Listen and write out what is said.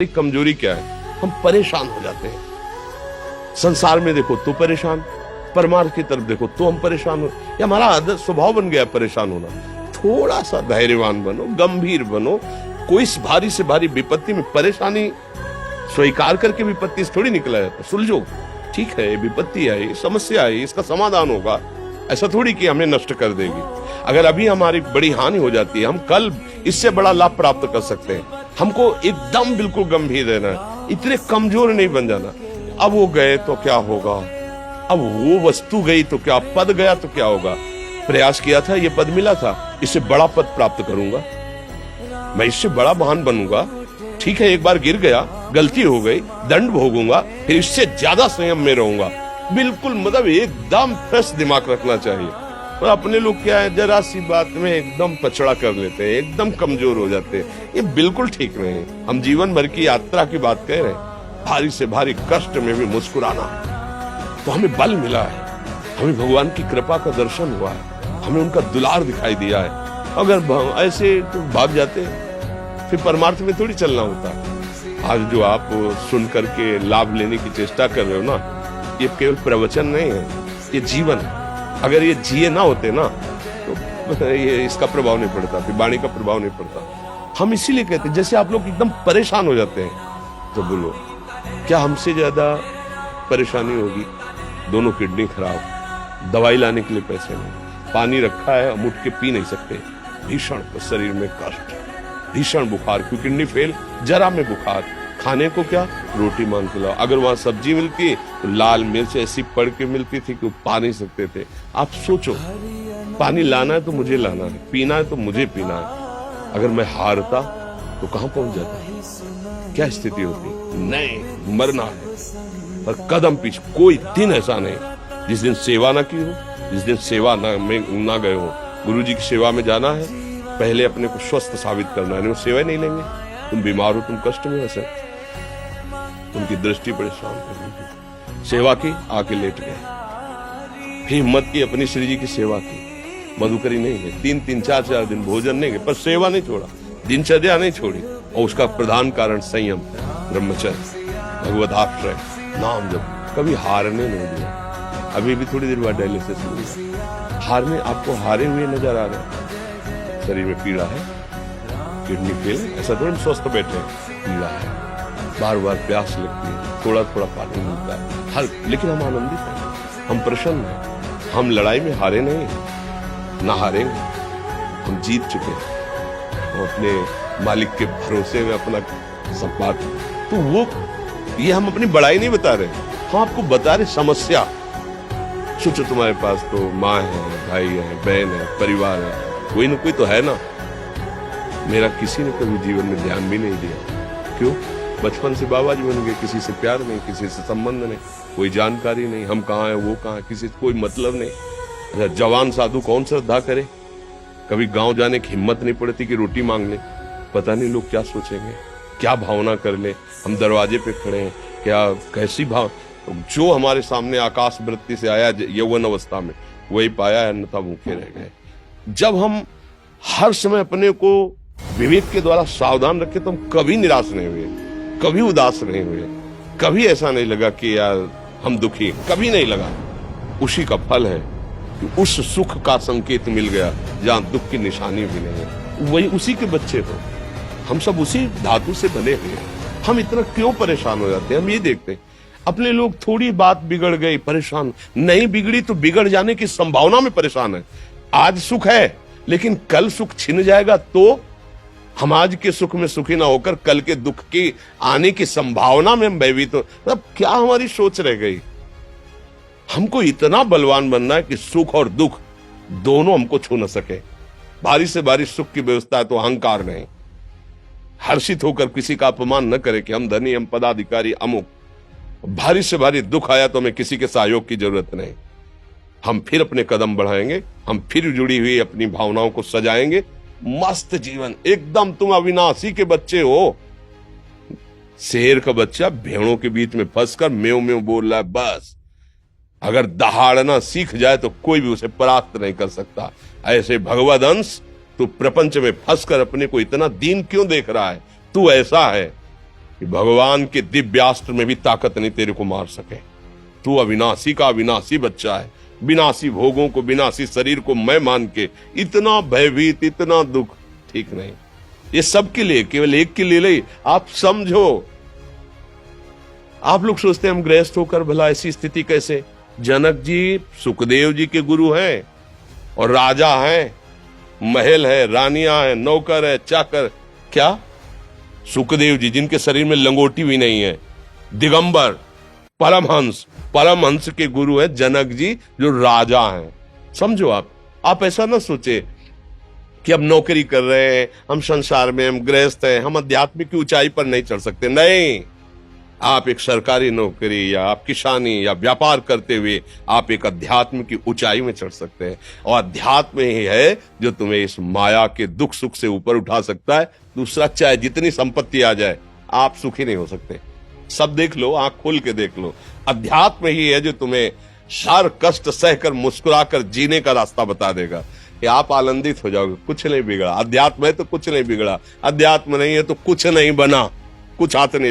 कमजोरी क्या है, हम परेशान हो जाते हैं। संसार में देखो तो परेशान, परमार्थ की तरफ देखो तो हम परेशान हो। ये हमारा आदत स्वभाव बन गया परेशान होना। थोड़ा सा धैर्यवान बनो, गंभीर बनो। कोई भारी से भारी विपत्ति में परेशानी स्वीकार करके विपत्ति से थोड़ी निकला जाता। सुलझो, ठीक है विपत्ति आई, समस्या आई, इसका समाधान होगा। ऐसा थोड़ी कि हमें नष्ट कर देगी। अगर अभी हमारी बड़ी हानि हो जाती है, हम कल इससे बड़ा लाभ प्राप्त कर सकते हैं। हमको एकदम बिल्कुल गंभीर रहना है, इतने कमजोर नहीं बन जाना। अब वो गए तो क्या होगा, अब वो वस्तु गई तो क्या, पद गया तो क्या होगा। प्रयास किया था, ये पद मिला था, इससे बड़ा पद प्राप्त करूंगा, मैं इससे बड़ा महान बनूंगा। ठीक है, एक बार गिर गया, गलती हो गई, दंड भोगूंगा, फिर इससे ज्यादा संयम में रहूंगा। बिल्कुल मतलब एकदम फ्रेश दिमाग रखना चाहिए। और अपने लोग क्या है, जरा सी बात में एकदम पछड़ा कर लेते हैं, एकदम कमजोर हो जाते हैं। ये बिल्कुल ठीक नहीं है। हम जीवन भर की यात्रा की बात कह रहे हैं, भारी से भारी कष्ट में भी मुस्कुराना, तो हमें बल मिला है, हमें भगवान की कृपा का दर्शन हुआ है, हमें उनका दुलार दिखाई दिया है। अगर ऐसे तो भाग जाते फिर परमार्थ में थोड़ी चलना होता। आज जो आप सुन करके लाभ लेने की चेष्टा कर रहे हो ना, ये केवल प्रवचन नहीं है, ये जीवन है। अगर ये जिए ना होते ना तो ये इसका प्रभाव नहीं पड़ता, फिर वाणी का प्रभाव नहीं पड़ता। हम इसीलिए कहते हैं, जैसे आप लोग एकदम परेशान हो जाते हैं तो बोलो क्या हमसे ज्यादा परेशानी होगी। दोनों किडनी खराब, दवाई लाने के लिए पैसे नहीं, पानी रखा है हम उठ के पी नहीं सकते, भीषण शरीर में कष्ट, भीषण बुखार, क्योंकि किडनी फेल, जरा में बुखार, खाने को क्या, रोटी मांग के लाओ। अगर वहां सब्जी मिलती तो लाल मिर्च ऐसी पड़ के मिलती थी कि वो पा नहीं सकते थे। आप सोचो, पानी लाना है तो मुझे लाना है, पीना है तो मुझे पीना है। अगर मैं हारता तो कहां पहुंच जाता, क्या स्थिति होती। नहीं, मरना है पर कदम पीछे। कोई दिन ऐसा नहीं जिस दिन सेवा ना की हो, जिस दिन सेवा ना गए हो। गुरु जी की सेवा में जाना है, पहले अपने को स्वस्थ साबित करना है, नहीं वो सेवा नहीं लेंगे। तुम बीमार हो, तुम कष्ट में हो, उनकी दृष्टि परेशान कर, सेवा की, आके लेट गए। फिर हिम्मत की, अपनी श्री जी की सेवा की, मधुकरी नहीं है, 3-4 दिन भोजन नहीं गए, पर सेवा नहीं छोड़ा, दिनचर्या नहीं छोड़ी। और उसका प्रधान कारण संयम, ब्रह्मचर्य, भगवदाश्रय, नाम जप, कभी हारने नहीं दिया। अभी भी थोड़ी देर बाद डायलिसिस होगा, हारने, आपको हारे हुए नजर आ रहे हैं। शरीर में पीड़ा है, किडनी फेल, ऐसा थोड़ा स्वस्थ बैठे हैं, पीड़ा है, बार बार प्यास लगती है, थोड़ा थोड़ा पानी मिलता है, हर, लेकिन हम आनंदित हैं, हम प्रसन्न हैं। हम लड़ाई में हारे नहीं, ना हारेंगे, हम जीत चुके हैं। हम अपने मालिक के भरोसे में अपना सब बात, तो वो ये हम अपनी बड़ाई नहीं बता रहे, हम आपको बता रहे समस्या। सोचो तुम्हारे पास तो माँ है, भाई है, बहन है, परिवार है, कोई न कोई तो है ना। मेरा किसी ने कभी जीवन में ध्यान भी नहीं दिया। क्यों? बचपन से बाबा जी बन गए, किसी से प्यार नहीं, किसी से संबंध नहीं, कोई जानकारी नहीं, हम कहाँ हैं वो कहाँ है, किसी से कोई मतलब नहीं। जवान साधु कौन श्रद्धा करे। कभी गांव जाने की हिम्मत नहीं पड़ती कि रोटी मांग ले, पता नहीं लोग क्या सोचेंगे, क्या भावना कर ले। हम दरवाजे पे खड़े हैं, क्या कैसी भाव, जो हमारे सामने आकाश वृत्ति से आया यौवन अवस्था में वही पाया, अन्यथा भूखे रह गए। जब हम हर समय अपने को विवेक के द्वारा सावधान रखे तो हम कभी निराश नहीं हुए, कभी उदास नहीं हुए, कभी ऐसा नहीं लगा कि यार हम दुखी, कभी नहीं लगा। उसी का फल है कि उस सुख का संकेत मिल गया जहां दुख की निशानी भी नहीं है। वही उसी के बच्चे हो, हम सब उसी धातु से बने हुए हैं। हम इतना क्यों परेशान हो जाते हैं? हम ये देखते हैं अपने लोग, थोड़ी बात बिगड़ गई परेशान, नहीं बिगड़ी तो बिगड़ जाने की संभावना में परेशान है। आज सुख है लेकिन कल सुख छिन जाएगा तो हम आज के सुख में सुखी ना होकर कल के दुख की आने की संभावना में हम भयभीत हो। मतलब क्या हमारी सोच रह गई। हमको इतना बलवान बनना है कि सुख और दुख दोनों हमको छू न सके। भारी से भारी सुख की व्यवस्था है तो अहंकार नहीं, हर्षित होकर किसी का अपमान न करे कि हम धनी, हम पदाधिकारी, अमुक। भारी से भारी दुख आया तो हमें किसी के सहयोग की जरूरत नहीं, हम फिर अपने कदम बढ़ाएंगे, हम फिर जुड़ी हुई अपनी भावनाओं को सजाएंगे। मस्त जीवन एकदम। तुम अविनाशी के बच्चे हो। शेर का बच्चा भेड़ों के बीच में फंसकर म्यों म्यों बोल रहा है, बस अगर दहाड़ना सीख जाए तो कोई भी उसे परास्त नहीं कर सकता। ऐसे भगवद अंश, तू प्रपंच में फंसकर अपने को इतना दीन क्यों देख रहा है? तू ऐसा है, कि भगवान के दिव्यास्त्र में भी ताकत नहीं तेरे को मार सके। तू अविनाशी का अविनाशी बच्चा है। विनाशी भोगों को, विनाशी शरीर को मैं मान के इतना भयभीत, इतना दुख ठीक नहीं। ये सबके लिए, केवल एक के लिए नहीं। आप समझो, आप लोग सोचते हैं हम गृहस्थ होकर भला ऐसी स्थिति कैसे। जनक जी सुखदेव जी के गुरु हैं और राजा हैं, महल है, रानियां हैं, नौकर है, चाकर। क्या सुखदेव जी जिनके शरीर में लंगोटी भी नहीं है, दिगंबर, परमहंस, परमहंस के गुरु है जनक जी जो राजा हैं। समझो आप ऐसा ना सोचे कि हम नौकरी कर रहे हैं, हम संसार में, हम गृहस्थ हैं, हम अध्यात्म की ऊंचाई पर नहीं चढ़ सकते। नहीं, आप एक सरकारी नौकरी या आप किसानी या व्यापार करते हुए आप एक अध्यात्म की ऊंचाई में चढ़ सकते हैं। और अध्यात्म ही है जो तुम्हें इस माया के दुख सुख से ऊपर उठा सकता है। दूसरा, चाहे जितनी संपत्ति आ जाए, आप सुखी नहीं हो सकते। सब देख लो, आंख खोल के देख लो। अध्यात्म ही है जो तुम्हें हर कष्ट सहकर मुस्कुराकर जीने का रास्ता बता देगा कि आप आनंदित हो जाओगे। कुछ नहीं बिगड़ा। अध्यात्म है तो कुछ नहीं बिगड़ा, अध्यात्म नहीं है तो कुछ नहीं बना, कुछ हाथ नहीं